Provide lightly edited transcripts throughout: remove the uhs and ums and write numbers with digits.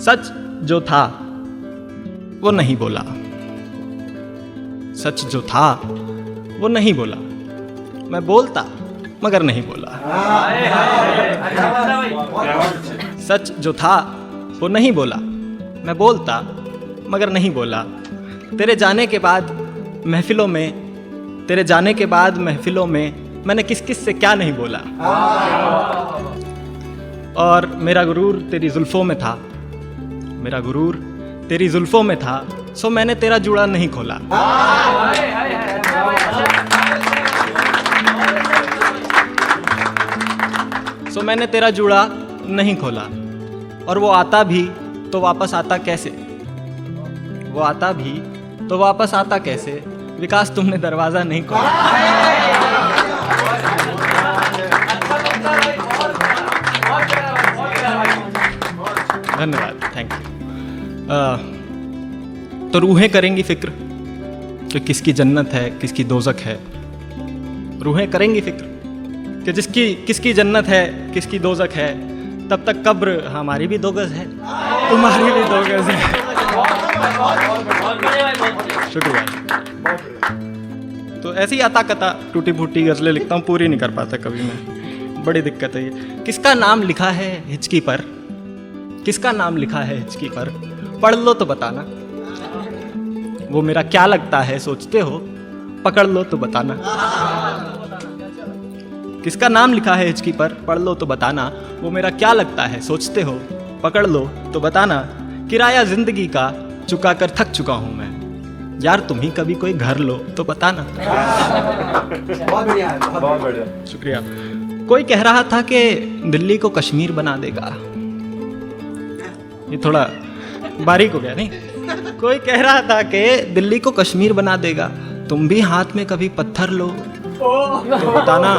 सच जो था वो नहीं बोला, सच जो था वो नहीं बोला, मैं बोलता मगर नहीं बोला। सच जो था वो नहीं बोला, मैं बोलता मगर नहीं बोला। तेरे जाने के बाद महफिलों में, तेरे जाने के बाद महफिलों में मैंने किस किस से क्या नहीं बोला। और मेरा गुरूर तेरी जुल्फों में था, मेरा गुरूर तेरी जुल्फों में था, सो मैंने तेरा जूड़ा नहीं खोला। सो मैंने तेरा जूड़ा नहीं खोला। और वो आता भी तो वापस आता कैसे, वो आता भी तो वापस आता कैसे, विकास तुमने दरवाजा नहीं खोला। धन्यवाद, थैंक यू। तो रूहें करेंगी फिक्र कि किसकी जन्नत है किसकी दोजक है। रूहें करेंगी फिक्र कि किसकी जन्नत है किसकी दोजक है। तब तक कब्र हमारी भी 2 गज है, तुम्हारी भी 2 गज है। शुक्रिया। तो ऐसी आता कता टूटी फूटी गजलें लिखता हूँ, पूरी नहीं कर पाता कभी मैं, बड़ी दिक्कत है ये। किसका नाम लिखा है हिचकी पर, किसका नाम लिखा है हिचकी पर, पढ़ लो तो बताना। वो मेरा क्या लगता है सोचते हो, पकड़ लो तो बताना। किसका नाम लिखा है हिचकी पर, पढ़ लो तो बताना। वो मेरा क्या लगता है सोचते हो, पकड़ लो तो बताना। किराया जिंदगी का चुका कर थक चुका हूं मैं, यार तुम ही कभी कोई घर लो तो बताना। बहुत बढ़िया है, बहुत बढ़िया। शुक्रिया। कोई कह रहा था कि दिल्ली को कश्मीर बना देगा, ये थोड़ा बारीक हो गया नहीं। कोई कह रहा था कि दिल्ली को कश्मीर बना देगा, तुम भी हाथ में कभी पत्थर लो तो बताना।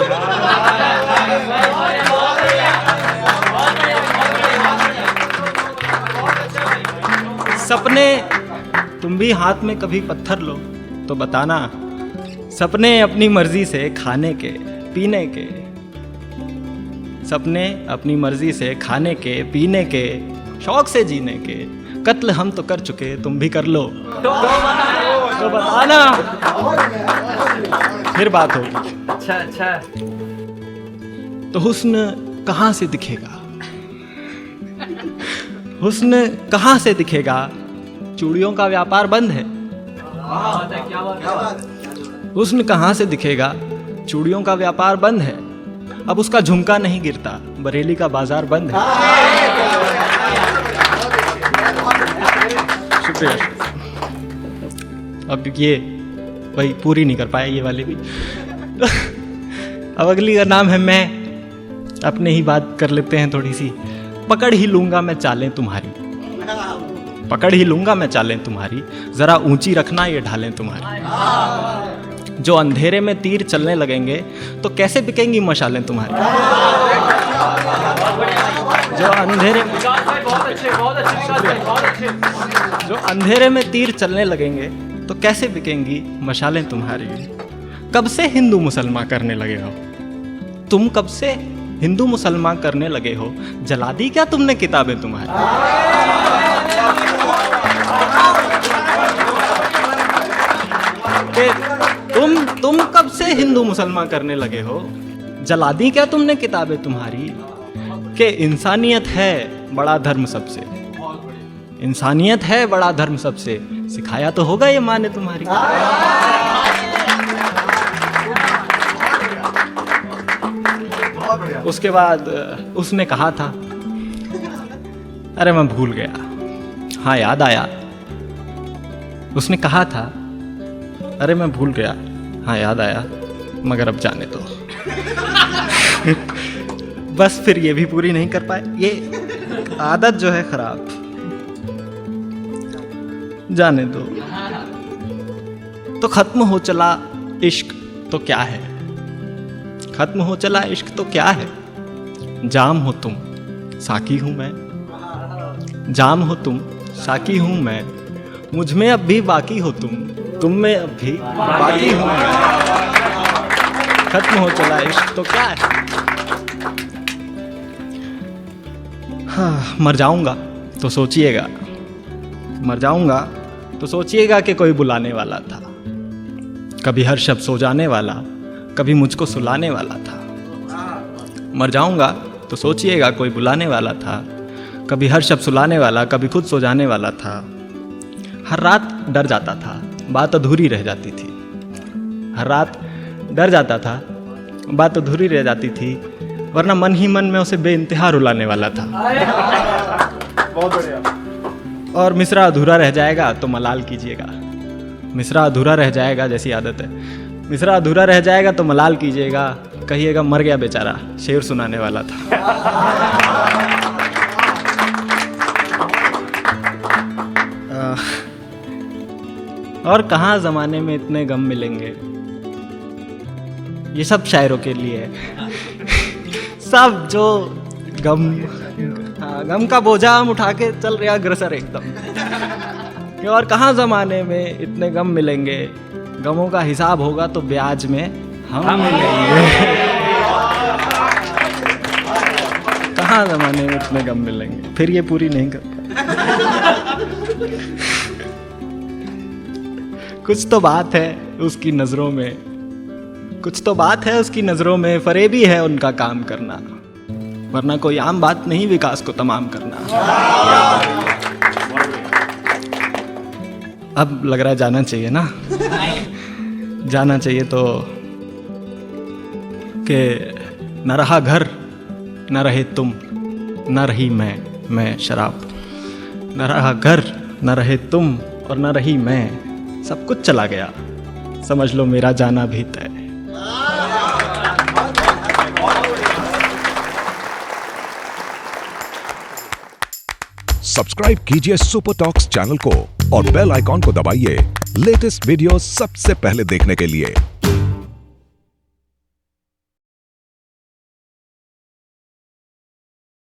सपने, तुम भी हाथ में कभी पत्थर लो तो बताना। सपने अपनी मर्जी से खाने के पीने के, सपने अपनी मर्जी से खाने के पीने के, शौक से जीने के, कत्ल हम तो कर चुके तुम भी कर लो तो बताना। फिर बात होगी। अच्छा अच्छा। तो हुस्न कहाँ से दिखेगा, हुस्न कहाँ से दिखेगा, चूड़ियों का व्यापार बंद है। हुस्न कहाँ से दिखेगा, चूड़ियों का व्यापार बंद है। अब उसका झुमका नहीं गिरता, बरेली का बाजार बंद है। शुक्रिया। अब ये भाई पूरी नहीं कर पाया ये वाली भी। अब अगली का नाम है मैं, अपने ही बात कर लेते हैं थोड़ी सी। पकड़ ही लूंगा मैं चालें तुम्हारी, पकड़ ही लूंगा मैं चालें तुम्हारी, जरा ऊंची रखना ये ढालें तुम्हारी। जो अंधेरे में तीर चलने लगेंगे तो कैसे बिकेंगी मशालें तुम्हारी। जो अंधेरे में, जो अंधेरे में तीर चलने लगेंगे तो कैसे बिकेंगी मशालें तुम्हारी। कब से हिंदू मुसलमान करने लगे हो तुम, कब से हिंदू मुसलमान करने लगे हो, जला दी क्या तुमने किताबें तुम्हारी। तुम कब से हिंदू मुसलमान करने लगे हो, जला दी क्या तुमने किताबें तुम्हारी। कि इंसानियत है बड़ा धर्म सबसे, इंसानियत है बड़ा धर्म सबसे, सिखाया तो होगा ये माँ ने तुम्हारी। उसके बाद उसने कहा था, अरे मैं भूल गया, हाँ याद आया। उसने कहा था, अरे मैं भूल गया, हाँ याद आया, मगर अब जाने दो। बस फिर ये भी पूरी नहीं कर पाए, ये आदत जो है खराब, जाने दो। तो खत्म हो चला इश्क तो क्या है, खत्म हो चला इश्क तो क्या है। जाम हो तुम साकी हूं मैं, जाम हो तुम साकी हूं मैं, मुझ में अब भी बाकी हो तुम में अब भी बाकी हूं मैं। खत्म हो चला इश्क तो क्या है। हाँ, मर जाऊंगा तो सोचिएगा, मर जाऊंगा तो सोचिएगा कि कोई बुलाने वाला था, कभी हर शब्द सो जाने वाला, कभी मुझको सुलाने वाला था। मर जाऊंगा तो सोचिएगा कोई बुलाने वाला था, कभी हर शब्द सुलाने वाला, कभी खुद सो जाने वाला था। हर रात डर जाता था, बात अधूरी रह जाती थी। हर रात डर जाता था, बात अधूरी रह जाती थी, वरना मन ही मन में उसे बेइंतहा रुलाने वाला था। बहुत बढ़िया। और मिसरा अधूरा रह जाएगा तो मलाल कीजिएगा। मिसरा अधूरा रह जाएगा, जैसी आदत है, मिसरा अधूरा रह जाएगा तो मलाल कीजिएगा, कहिएगा मर गया बेचारा, शेर सुनाने वाला था। और कहाँ ज़माने में इतने गम मिलेंगे, ये सब शायरों के लिए है। सब जो गम, हाँ, गम का बोझा हम उठा के चल रहे अग्रसर एकदम। और कहाँ ज़माने में इतने गम मिलेंगे, गमों का हिसाब होगा तो ब्याज में हम मिलेंगे। कहाँ ज़माने में इतने गम मिलेंगे। फिर ये पूरी नहीं कर कुछ तो बात है उसकी नज़रों में, कुछ तो बात है उसकी नज़रों में, फरेबी है उनका काम करना, वरना कोई आम बात नहीं विकास को तमाम करना। अब लग रहा है जाना चाहिए ना, जाना चाहिए तो कि न रहा घर, न रहे तुम, न रही मैं शराब। न रहा घर, न रहे तुम और न रही मैं, सब कुछ चला गया, समझ लो मेरा जाना भी तय। सब्सक्राइब कीजिए सुपर टॉक्स चैनल को और बेल आइकॉन को दबाइए लेटेस्ट वीडियो सबसे पहले देखने के लिए।